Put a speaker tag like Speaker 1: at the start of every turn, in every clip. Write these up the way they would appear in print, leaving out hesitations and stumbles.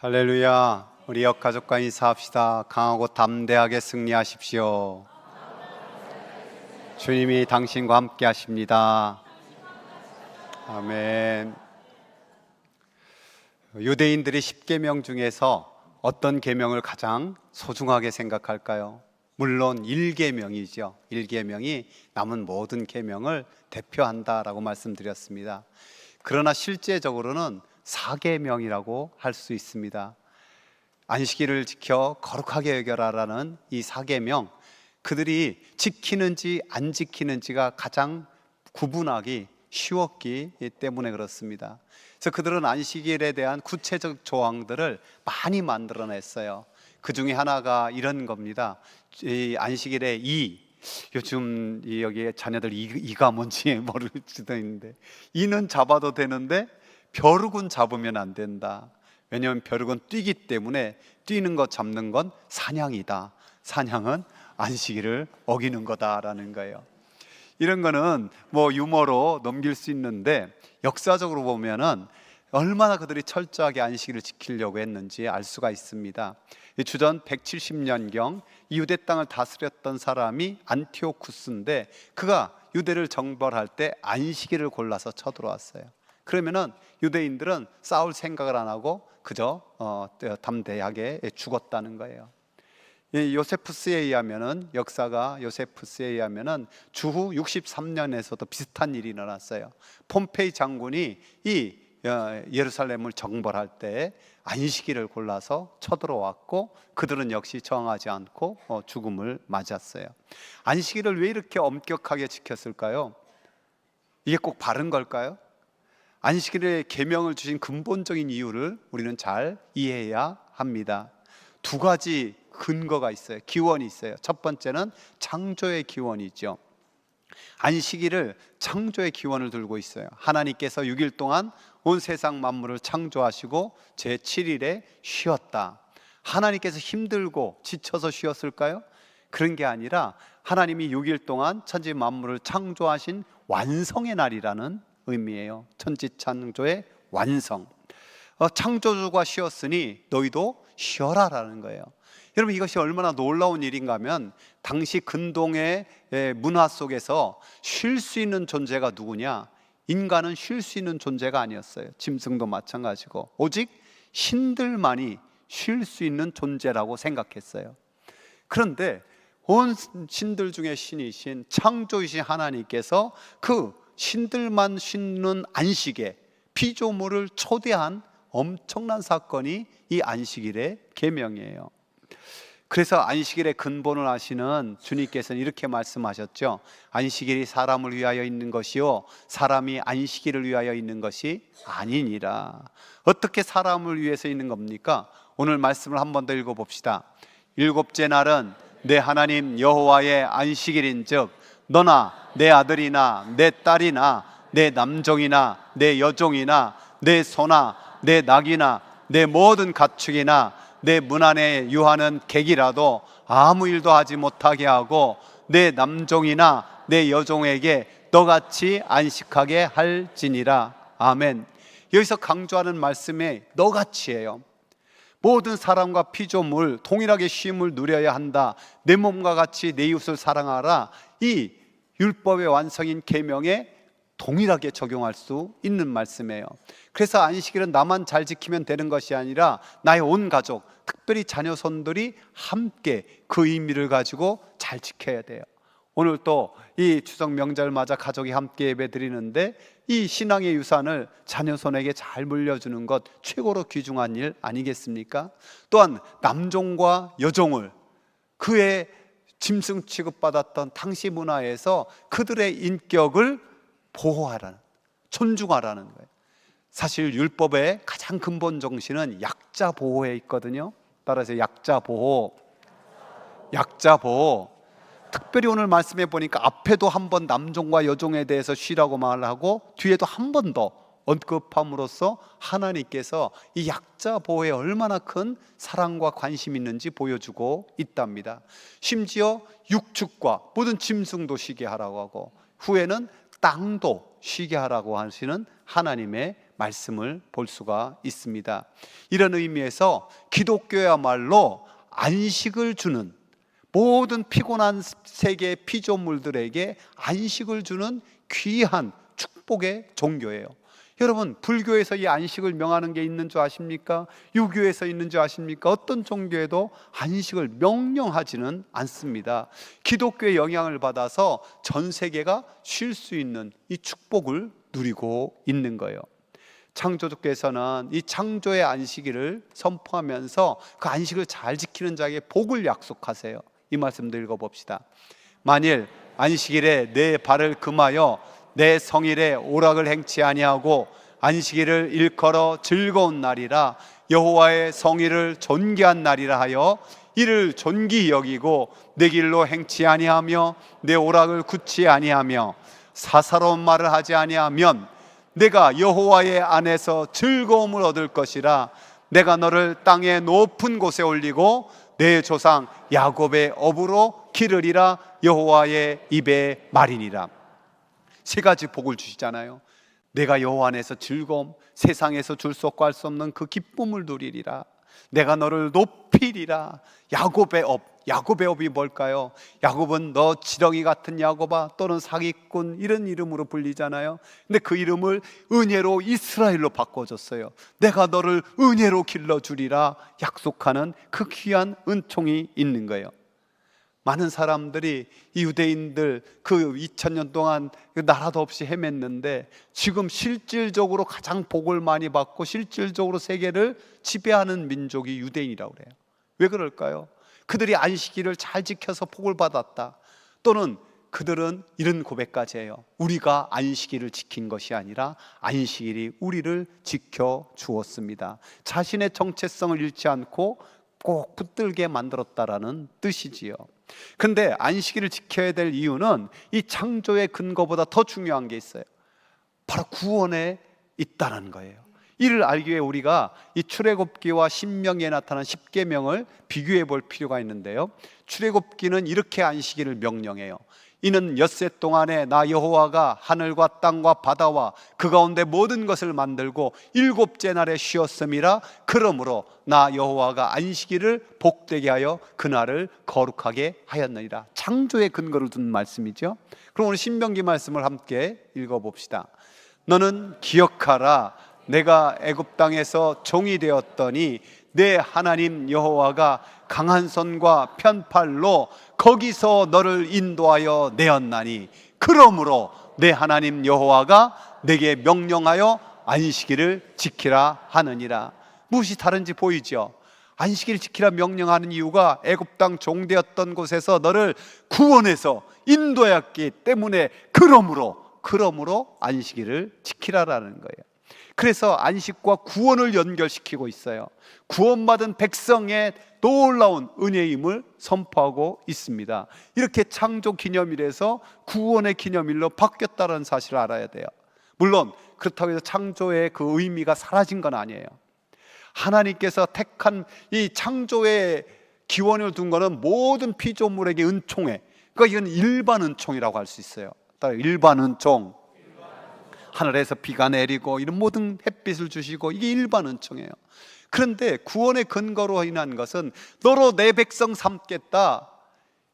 Speaker 1: 할렐루야. 우리 역가족과 인사합시다. 강하고 담대하게 승리하십시오. 주님이 당신과 함께 하십니다. 아멘. 유대인들이 10계명 중에서 어떤 계명을 가장 소중하게 생각할까요? 물론 1계명이죠. 1계명이 남은 모든 계명을 대표한다라고 말씀드렸습니다. 그러나 실제적으로는 4계명이라고 할 수 있습니다. 안식일을 지켜 거룩하게 여겨라라는 이 4계명, 그들이 지키는지 안 지키는지가 가장 구분하기 쉬웠기 때문에 그렇습니다. 그래서 그들은 안식일에 대한 구체적 조항들을 많이 만들어냈어요. 그 중에 하나가 이런 겁니다. 이 안식일에 요즘 여기에 자녀들 이가 뭔지 모르지도 있는데, 이는 잡아도 되는데 벼룩은 잡으면 안 된다. 왜냐하면 벼룩은 뛰기 때문에 뛰는 것 잡는 건 사냥이다. 사냥은 안식일을 어기는 거다라는 거예요. 이런 거는 뭐 유머로 넘길 수 있는데 역사적으로 보면은 얼마나 그들이 철저하게 안식일을 지키려고 했는지 알 수가 있습니다. 주전 170년경 유대 땅을 다스렸던 사람이 안티오쿠스인데, 그가 유대를 정벌할 때 안식일을 골라서 쳐들어왔어요. 그러면은 유대인들은 싸울 생각을 안 하고 그저 담대하게 죽었다는 거예요. 요세푸스에 의하면은, 역사가 요세푸스에 의하면은 주후 63년에서도 비슷한 일이 일어났어요. 폼페이 장군이 이 예루살렘을 정벌할 때 안식일을 골라서 쳐들어왔고, 그들은 역시 저항하지 않고 죽음을 맞았어요. 안식일을 왜 이렇게 엄격하게 지켰을까요? 이게 꼭 바른 걸까요? 안식일의 계명을 주신 근본적인 이유를 우리는 잘 이해해야 합니다. 두 가지 근거가 있어요. 기원이 있어요. 첫 번째는 창조의 기원이죠. 안식일을 창조의 기원을 들고 있어요. 하나님께서 6일 동안 온 세상 만물을 창조하시고 제7일에 쉬었다. 하나님께서 힘들고 지쳐서 쉬었을까요? 그런 게 아니라 하나님이 6일 동안 천지 만물을 창조하신 완성의 날이라는 의미예요. 천지 창조의 완성. 창조주가 쉬었으니 너희도 쉬어라라는 거예요. 여러분, 이것이 얼마나 놀라운 일인가 하면, 당시 근동의 문화 속에서 쉴 수 있는 존재가 누구냐? 인간은 쉴 수 있는 존재가 아니었어요. 짐승도 마찬가지고 오직 신들만이 쉴 수 있는 존재라고 생각했어요. 그런데 온 신들 중에 신이신 창조이신 하나님께서 그 신들만 쉬는 안식에 피조물을 초대한 엄청난 사건이 이 안식일의 계명이에요. 그래서 안식일의 근본을 아시는 주님께서는 이렇게 말씀하셨죠. 안식일이 사람을 위하여 있는 것이요 사람이 안식일을 위하여 있는 것이 아니니라. 어떻게 사람을 위해서 있는 겁니까? 오늘 말씀을 한 번 더 읽어봅시다. 일곱째 날은 내 하나님 여호와의 안식일인즉 너나 내 아들이나 내 딸이나 내 남종이나 내 여종이나 내 소나 내 낙이나 내 모든 가축이나 내 문 안에 유하는 객이라도 아무 일도 하지 못하게 하고 내 남종이나 내 여종에게 너같이 안식하게 할지니라. 아멘. 여기서 강조하는 말씀이 너같이예요. 모든 사람과 피조물 동일하게 쉼을 누려야 한다. 내 몸과 같이 내 이웃을 사랑하라. 이 율법의 완성인 계명에 동일하게 적용할 수 있는 말씀이에요. 그래서 안식일은 나만 잘 지키면 되는 것이 아니라 나의 온 가족, 특별히 자녀손들이 함께 그 의미를 가지고 잘 지켜야 돼요. 오늘 또 이 추석 명절 맞아 가족이 함께 예배 드리는데, 이 신앙의 유산을 자녀손에게 잘 물려주는 것 최고로 귀중한 일 아니겠습니까? 또한 남종과 여종을 그의 짐승 취급받았던 당시 문화에서 그들의 인격을 보호하라는, 존중하라는 거예요. 사실 율법의 가장 근본 정신은 약자 보호에 있거든요. 따라서 약자 보호. 특별히 오늘 말씀해 보니까 앞에도 한 번 남종과 여종에 대해서 쉬라고 말하고 뒤에도 한 번 더 언급함으로써 하나님께서 이 약자 보호에 얼마나 큰 사랑과 관심이 있는지 보여주고 있답니다. 심지어 육축과 모든 짐승도 쉬게 하라고 하고, 후에는 땅도 쉬게 하라고 하시는 하나님의 말씀을 볼 수가 있습니다. 이런 의미에서 기독교야말로 안식을 주는, 모든 피곤한 세계의 피조물들에게 안식을 주는 귀한 축복의 종교예요. 여러분, 불교에서 이 안식을 명하는 게 있는 줄 아십니까? 유교에서 있는 줄 아십니까? 어떤 종교에도 안식을 명령하지는 않습니다. 기독교의 영향을 받아서 전 세계가 쉴 수 있는 이 축복을 누리고 있는 거예요. 창조주께서는 이 창조의 안식일을 선포하면서 그 안식을 잘 지키는 자에게 복을 약속하세요. 이 말씀도 읽어봅시다. 만일 안식일에 내 발을 금하여 내 성일에 오락을 행치 아니하고 안식일을 일컬어 즐거운 날이라 여호와의 성일을 존귀한 날이라 하여 이를 존귀히 여기고 내 길로 행치 아니하며 내 오락을 굳지 아니하며 사사로운 말을 하지 아니하면 내가 여호와의 안에서 즐거움을 얻을 것이라. 내가 너를 땅의 높은 곳에 올리고 내 조상 야곱의 업으로 기르리라. 여호와의 입의 말이니라. 세 가지 복을 주시잖아요. 내가 여호와 안에서 즐거움, 세상에서 줄 수 없고 할 수 없는 그 기쁨을 누리리라. 내가 너를 높이리라. 야곱의 업, 야곱의 업이 뭘까요? 야곱은 너 지렁이 같은 야곱아, 또는 사기꾼, 이런 이름으로 불리잖아요. 근데 그 이름을 은혜로 이스라엘로 바꿔줬어요. 내가 너를 은혜로 길러주리라 약속하는 그 귀한 은총이 있는 거예요. 많은 사람들이 이 유대인들 그 2000년 동안 나라도 없이 헤맸는데 지금 실질적으로 가장 복을 많이 받고 실질적으로 세계를 지배하는 민족이 유대인이라고 그래요. 왜 그럴까요? 그들이 안식일을 잘 지켜서 복을 받았다. 또는 그들은 이런 고백까지 해요. 우리가 안식일을 지킨 것이 아니라 안식일이 우리를 지켜 주었습니다. 자신의 정체성을 잃지 않고 꼭 붙들게 만들었다라는 뜻이지요. 근데 안식일을 지켜야 될 이유는 이 창조의 근거보다 더 중요한 게 있어요. 바로 구원에 있다는 거예요. 이를 알기 위해 우리가 이 출애굽기와 신명기에 나타난 10계명을 비교해 볼 필요가 있는데요. 출애굽기는 이렇게 안식일을 명령해요. 이는 엿새 동안에 나 여호와가 하늘과 땅과 바다와 그 가운데 모든 것을 만들고 일곱째 날에 쉬었음이라. 그러므로 나 여호와가 안식일을 복되게 하여 그날을 거룩하게 하였느니라. 창조의 근거를 둔 말씀이죠. 그럼 오늘 신명기 말씀을 함께 읽어봅시다. 너는 기억하라. 내가 애굽 땅에서 종이 되었더니 내 하나님 여호와가 강한 손과 편팔로 거기서 너를 인도하여 내었나니 그러므로 내 하나님 여호와가 내게 명령하여 안식일을 지키라 하느니라. 무엇이 다른지 보이죠? 안식일을 지키라 명령하는 이유가 애굽 땅 종되었던 곳에서 너를 구원해서 인도했기 때문에 그러므로 안식일을 지키라라는 거예요. 그래서 안식과 구원을 연결시키고 있어요. 구원받은 백성의 놀라운 은혜임을 선포하고 있습니다. 이렇게 창조 기념일에서 구원의 기념일로 바뀌었다는 사실을 알아야 돼요. 물론 그렇다고 해서 창조의 그 의미가 사라진 건 아니에요. 하나님께서 택한 이 창조의 기원을 둔 거는 모든 피조물에게 은총에, 그러니까 이건 일반 은총이라고 할 수 있어요. 따라 일반 은총, 하늘에서 비가 내리고 이런 모든 햇빛을 주시고 이게 일반 은총이에요. 그런데 구원의 근거로 인한 것은 너로 내 백성 삼겠다,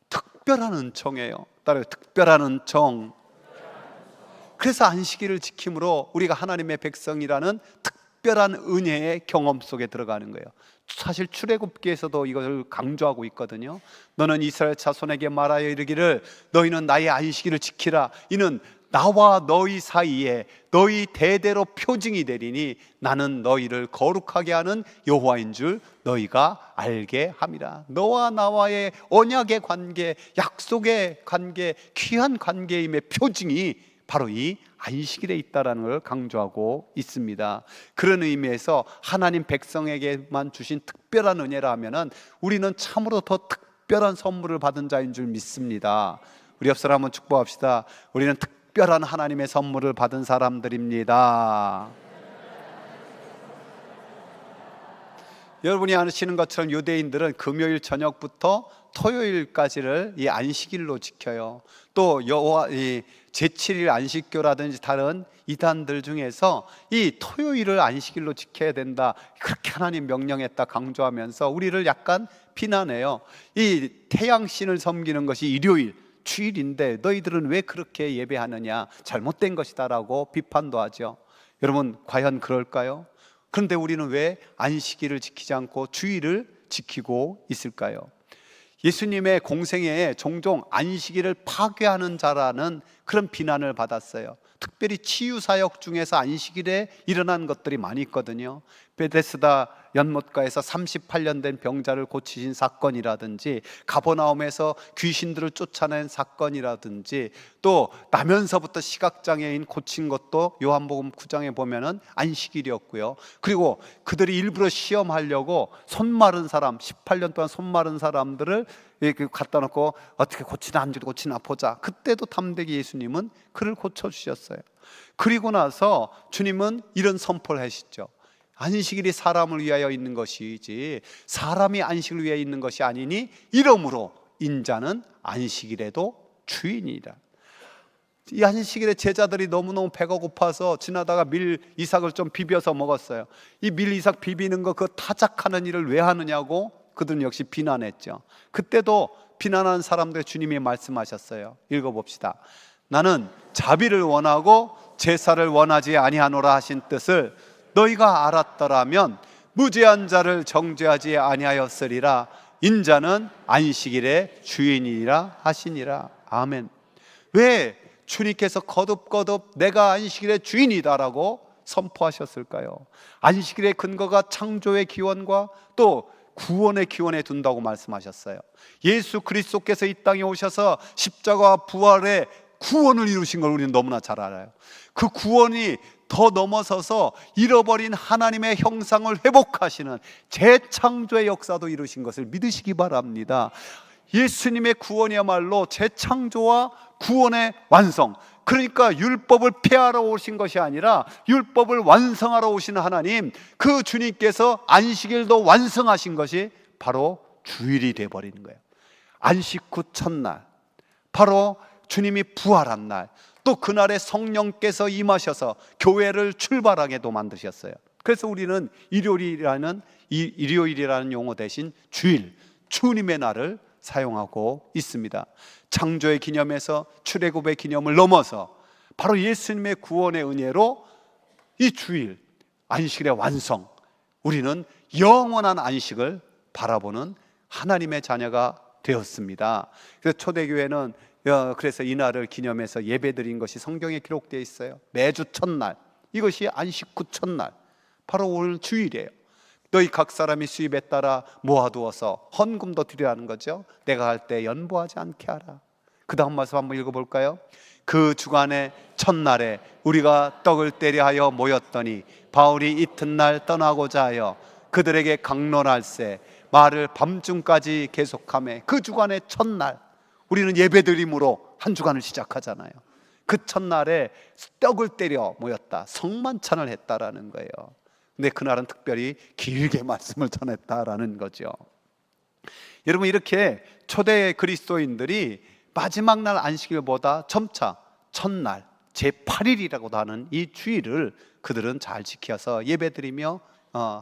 Speaker 1: 특별한 은총이에요. 따라요, 특별한 은총. 그래서 안식일을 지킴으로 우리가 하나님의 백성이라는 특별한 은혜의 경험 속에 들어가는 거예요. 사실 출애굽기에서도 이것을 강조하고 있거든요. 너는 이스라엘 자손에게 말하여 이르기를 너희는 나의 안식일을 지키라. 이는 나와 너희 사이에 너희 대대로 표징이 되리니 나는 너희를 거룩하게 하는 여호와인 줄 너희가 알게 함이라. 너와 나와의 언약의 관계, 약속의 관계, 귀한 관계임의 표징이 바로 이 안식일에 있다라는 걸 강조하고 있습니다. 그런 의미에서 하나님 백성에게만 주신 특별한 은혜라 하면은 우리는 참으로 더 특별한 선물을 받은 자인 줄 믿습니다. 우리 옆 사람 한번 축복합시다. 우리는 특별한 하나님의 선물을 받은 사람들입니다. 여러분이 아시는 것처럼 유대인들은 금요일 저녁부터 토요일까지를 이 안식일로 지켜요. 또 이 제7일 안식교라든지 다른 이단들 중에서 이 토요일을 안식일로 지켜야 된다, 그렇게 하나님 명령했다 강조하면서 우리를 약간 비난해요. 이 태양신을 섬기는 것이 일요일 주일인데 너희들은 왜 그렇게 예배하느냐, 잘못된 것이다라고 비판도 하죠. 여러분, 과연 그럴까요? 그런데 우리는 왜 안식일을 지키지 않고 주일을 지키고 있을까요? 예수님의 공생애에 종종 안식일을 파괴하는 자라는 그런 비난을 받았어요. 특별히 치유사역 중에서 안식일에 일어난 것들이 많이 있거든요. 베데스다 연못가에서 38년 된 병자를 고치신 사건이라든지, 가버나움에서 귀신들을 쫓아낸 사건이라든지, 또 나면서부터 시각장애인 고친 것도 요한복음 9장에 보면은 안식일이었고요. 그리고 그들이 일부러 시험하려고 손 마른 사람, 18년 동안 손 마른 사람들을 이렇게 갖다 놓고 어떻게 고치나 안 고치나 보자. 그때도 담대히 예수님은 그를 고쳐주셨어요. 그리고 나서 주님은 이런 선포를 하시죠. 안식일이 사람을 위하여 있는 것이지 사람이 안식을 위하여 있는 것이 아니니 이러므로 인자는 안식일에도 주인이라. 이 안식일에 제자들이 너무너무 배가 고파서 지나다가 밀 이삭을 좀 비벼서 먹었어요. 이 밀 이삭 비비는 거, 그 타작하는 일을 왜 하느냐고 그들은 역시 비난했죠. 그때도 비난하는 사람들 주님이 말씀하셨어요. 읽어봅시다. 나는 자비를 원하고 제사를 원하지 아니하노라 하신 뜻을 너희가 알았더라면 무죄한 자를 정죄하지 아니하였으리라. 인자는 안식일의 주인이라 하시니라. 아멘. 왜 주님께서 거듭거듭 내가 안식일의 주인이다라고 선포하셨을까요? 안식일의 근거가 창조의 기원과 또 구원의 기원에 둔다고 말씀하셨어요. 예수 그리스도께서 이 땅에 오셔서 십자가와 부활의 구원을 이루신 걸 우리는 너무나 잘 알아요. 그 구원이 더 넘어서서 잃어버린 하나님의 형상을 회복하시는 재창조의 역사도 이루신 것을 믿으시기 바랍니다. 예수님의 구원이야말로 재창조와 구원의 완성, 그러니까 율법을 폐하러 오신 것이 아니라 율법을 완성하러 오신 하나님, 그 주님께서 안식일도 완성하신 것이 바로 주일이 되어버리는 거예요. 안식 후 첫날, 바로 주님이 부활한 날, 또 그날에 성령께서 임하셔서 교회를 출발하게도 만드셨어요. 그래서 우리는 일요일이라는 용어 대신 주일, 주님의 날을 사용하고 있습니다. 창조의 기념에서 출애굽의 기념을 넘어서 바로 예수님의 구원의 은혜로 이 주일, 안식일의 완성, 우리는 영원한 안식을 바라보는 하나님의 자녀가 되었습니다. 그래서 초대교회는 그래서 이날을 기념해서 예배드린 것이 성경에 기록되어 있어요. 매주 첫날, 이것이 안식 후 첫날, 바로 오늘 주일이에요. 너희 각 사람이 수입에 따라 모아두어서 헌금도 드리라는 거죠. 내가 갈 때 연보하지 않게 하라. 그 다음 말씀 한번 읽어볼까요? 그 주간의 첫날에 우리가 떡을 떼려 하여 모였더니 바울이 이튿날 떠나고자 하여 그들에게 강론할세 말을 밤중까지 계속하매. 그 주간의 첫날, 우리는 예배드림으로 한 주간을 시작하잖아요. 그 첫날에 떡을 떼려 모였다, 성만찬을 했다라는 거예요. 근데 그날은 특별히 길게 말씀을 전했다라는 거죠. 여러분, 이렇게 초대 그리스도인들이 마지막 날 안식일보다 점차 첫날 제8일이라고도 하는 이 주일을 그들은 잘 지켜서 예배드리며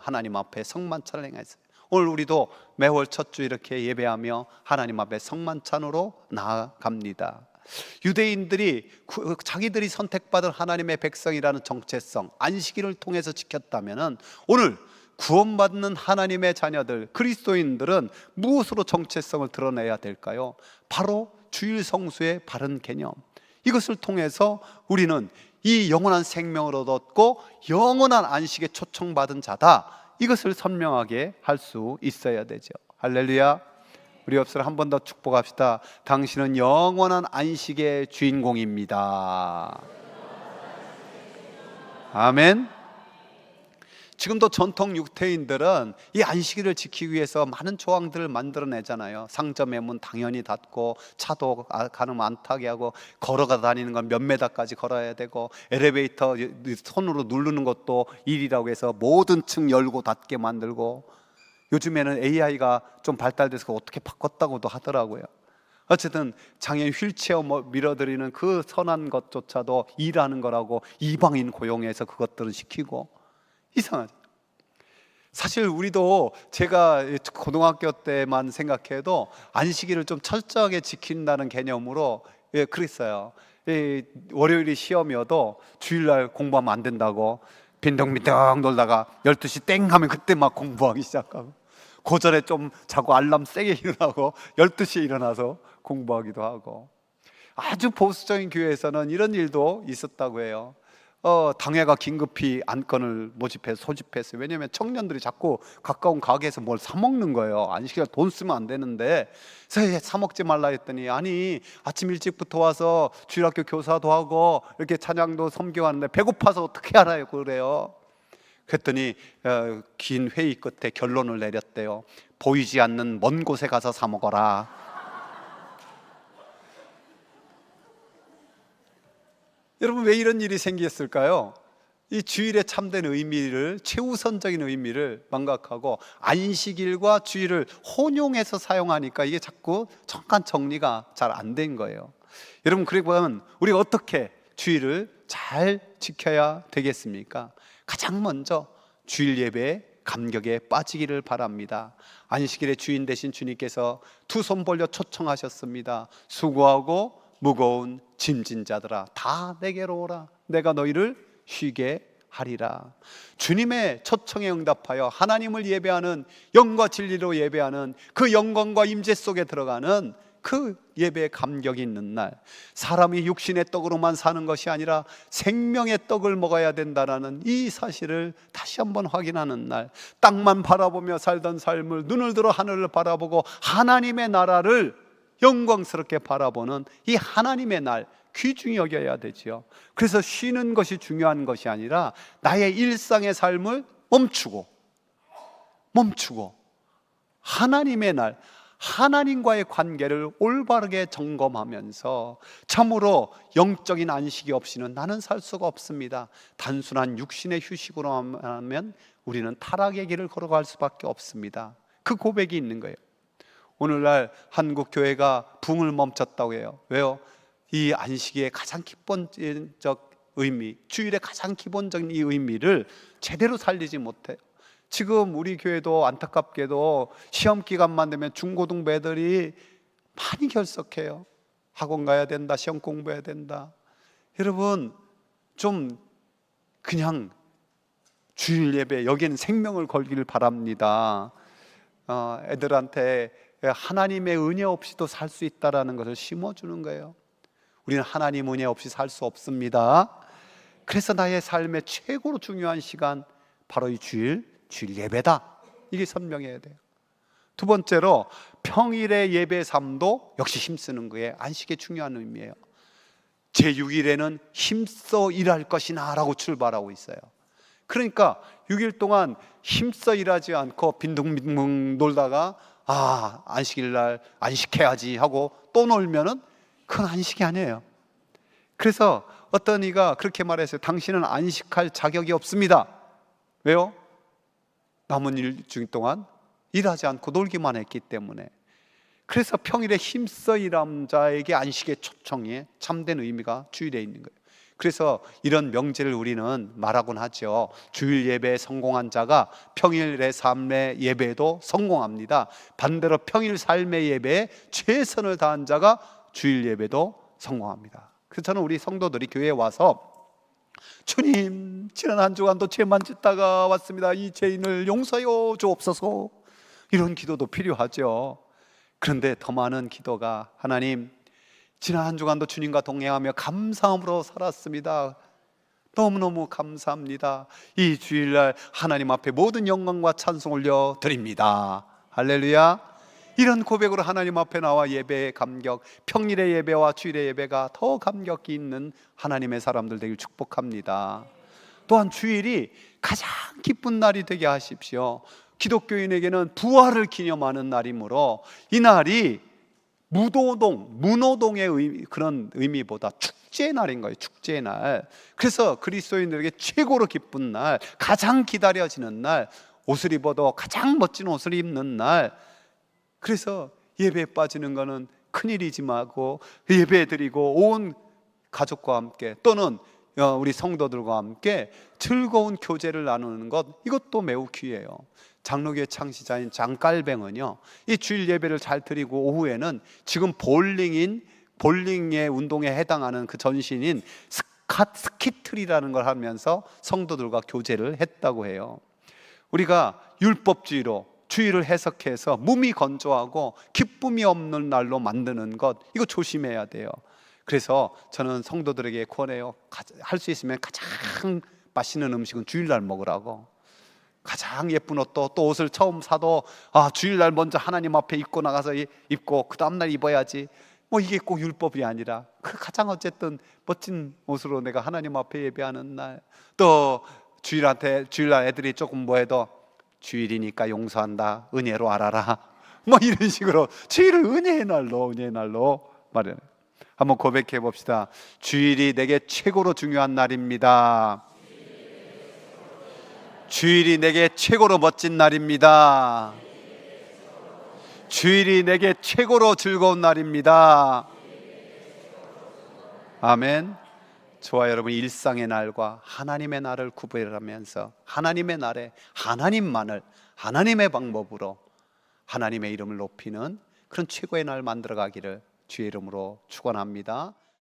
Speaker 1: 하나님 앞에 성만찬을 행했어요. 오늘 우리도 매월 첫 주 이렇게 예배하며 하나님 앞에 성만찬으로 나아갑니다. 유대인들이 자기들이 선택받은 하나님의 백성이라는 정체성, 안식일을 통해서 지켰다면 오늘 구원받는 하나님의 자녀들, 그리스도인들은 무엇으로 정체성을 드러내야 될까요? 바로 주일 성수의 바른 개념, 이것을 통해서 우리는 이 영원한 생명을 얻었고 영원한 안식에 초청받은 자다, 이것을 선명하게 할 수 있어야 되죠. 할렐루야. 우리 옆사람 한 번 더 축복합시다. 당신은 영원한 안식의 주인공입니다. 아멘. 지금도 전통 유태인들은 이 안식일을 지키기 위해서 많은 조항들을 만들어내잖아요. 상점의 문 당연히 닫고, 차도 가능하면 안 타게 하고, 걸어가 다니는 건 몇 메다까지 걸어야 되고, 엘리베이터 손으로 누르는 것도 일이라고 해서 모든 층 열고 닫게 만들고, 요즘에는 AI가 좀 발달돼서 어떻게 바꿨다고도 하더라고요. 어쨌든 장애인 휠체어 밀어드리는 그 선한 것조차도 일하는 거라고 이방인 고용해서 그것들은 시키고, 이상하죠. 사실 우리도 제가 고등학교 때만 생각해도 안식일을 좀 철저하게 지킨다는 개념으로 그랬어요. 월요일이 시험이어도 주일날 공부하면 안 된다고 빈둥빈둥 놀다가 12시 땡 하면 그때 막 공부하기 시작하고, 고전에 좀 자고 알람 세게 일어나고 12시에 일어나서 공부하기도 하고. 아주 보수적인 교회에서는 이런 일도 있었다고 해요. 당회가 긴급히 안건을 소집했어요. 왜냐하면 청년들이 자꾸 가까운 가게에서 뭘 사 먹는 거예요. 안식일 돈 쓰면 안 되는데. 그래서 사 먹지 말라 했더니, 아니 아침 일찍부터 와서 주일학교 교사도 하고 이렇게 찬양도 섬겨하는데 배고파서 어떻게 알아요 그래요. 그랬더니 긴 회의 끝에 결론을 내렸대요. 보이지 않는 먼 곳에 가서 사 먹어라. 여러분, 왜 이런 일이 생겼을까요? 이 주일의 참된 의미를, 최우선적인 의미를 망각하고 안식일과 주일을 혼용해서 사용하니까 이게 자꾸 정확한 정리가 잘 안 된 거예요. 여러분, 그러면 우리가 어떻게 주일을 잘 지켜야 되겠습니까? 가장 먼저 주일 예배에 감격에 빠지기를 바랍니다. 안식일의 주인 되신 주님께서 두 손 벌려 초청하셨습니다. 수고하고 무거운 짐진 자들아 다 내게로 오라. 내가 너희를 쉬게 하리라. 주님의 초청에 응답하여 하나님을 예배하는, 영과 진리로 예배하는 그 영광과 임재 속에 들어가는 그 예배의 감격이 있는 날, 사람이 육신의 떡으로만 사는 것이 아니라 생명의 떡을 먹어야 된다는 이 사실을 다시 한번 확인하는 날, 땅만 바라보며 살던 삶을 눈을 들어 하늘을 바라보고 하나님의 나라를 영광스럽게 바라보는 이 하나님의 날, 귀중히 여겨야 되지요. 그래서 쉬는 것이 중요한 것이 아니라 나의 일상의 삶을 멈추고 하나님의 날, 하나님과의 관계를 올바르게 점검하면서 참으로 영적인 안식이 없이는 나는 살 수가 없습니다. 단순한 육신의 휴식으로 하면 우리는 타락의 길을 걸어갈 수밖에 없습니다. 그 고백이 있는 거예요. 오늘날 한국 교회가 붕을 멈췄다고 해요. 왜요? 이 안식의 가장 기본적 의미, 주일의 가장 기본적인 이 의미를 제대로 살리지 못해요. 지금 우리 교회도 안타깝게도 시험 기간만 되면 중고등부 애들이 많이 결석해요. 학원 가야 된다, 시험 공부해야 된다. 여러분, 좀 그냥 주일 예배 여기에는 생명을 걸기를 바랍니다. 애들한테 하나님의 은혜 없이도 살 수 있다는 것을 심어주는 거예요. 우리는 하나님 은혜 없이 살 수 없습니다. 그래서 나의 삶의 최고로 중요한 시간, 바로 이 주일 예배다. 이게 선명해야 돼요. 두 번째로 평일의 예배 삶도 역시 힘쓰는 거에 안식의 중요한 의미예요. 제6일에는 힘써 일할 것이나 라고 출발하고 있어요. 그러니까 6일 동안 힘써 일하지 않고 빈둥빈둥 놀다가 안식일날 안식해야지 하고 또 놀면은 그건 안식이 아니에요. 그래서 어떤 이가 그렇게 말했어요. 당신은 안식할 자격이 없습니다. 왜요? 남은 일주일 동안 일하지 않고 놀기만 했기 때문에. 그래서 평일에 힘써 일하는 자에게 안식의 초청에 참된 의미가 주일에 있는 거예요. 그래서 이런 명제를 우리는 말하곤 하죠. 주일 예배에 성공한 자가 평일의 삶의 예배에도 성공합니다. 반대로 평일 삶의 예배에 최선을 다한 자가 주일 예배도 성공합니다. 그래서 저는 우리 성도들이 교회에 와서 주님, 지난 한 주간도 죄만 짓다가 왔습니다. 이 죄인을 용서하여 주옵소서, 이런 기도도 필요하죠. 그런데 더 많은 기도가, 하나님, 지난 한 주간도 주님과 동행하며 감사함으로 살았습니다. 너무너무 감사합니다. 이 주일날 하나님 앞에 모든 영광과 찬송 올려드립니다. 할렐루야. 이런 고백으로 하나님 앞에 나와 예배의 감격, 평일의 예배와 주일의 예배가 더 감격이 있는 하나님의 사람들 되길 축복합니다. 또한 주일이 가장 기쁜 날이 되게 하십시오. 기독교인에게는 부활을 기념하는 날이므로 이 날이 문호동의 그런 의미보다 축제의 날인 거예요. 축제의 날. 그래서 그리스도인들에게 최고로 기쁜 날, 가장 기다려지는 날, 옷을 입어도 가장 멋진 옷을 입는 날, 그래서 예배에 빠지는 것은 큰일이지 말고 예배 드리고 온 가족과 함께 또는 우리 성도들과 함께 즐거운 교제를 나누는 것, 이것도 매우 귀해요. 장로교회 창시자인 장깔뱅은요, 이 주일 예배를 잘 드리고 오후에는 지금 볼링의 운동에 해당하는 그 전신인 스키틀이라는 걸 하면서 성도들과 교제를 했다고 해요. 우리가 율법주의로 주의를 해석해서 몸이 건조하고 기쁨이 없는 날로 만드는 것, 이거 조심해야 돼요. 그래서 저는 성도들에게 권해요. 할 수 있으면 가장 맛있는 음식은 주일날 먹으라고. 가장 예쁜 옷도, 또 옷을 처음 사도 주일날 먼저 하나님 앞에 입고 나가서 입고 그 다음날 입어야지, 이게 꼭 율법이 아니라 그 가장 어쨌든 멋진 옷으로 내가 하나님 앞에 예배하는 날, 또 주일날 애들이 조금 뭐해도 주일이니까 용서한다, 은혜로 알아라, 이런 식으로 주일을 은혜의 날로 말해요. 한번 고백해 봅시다. 주일이 내게 최고로 중요한 날입니다. 주일이 내게 최고로 멋진 날입니다. 주일이 내게 최고로 즐거운 날입니다. 아멘. 저와 여러분, 일상의 날과 하나님의 날을 구별하면서 하나님의 날에 하나님만을, 하나님의 방법으로 하나님의 이름을 높이는 그런 최고의 날 만들어 가기를 주의 이름으로 축원합니다.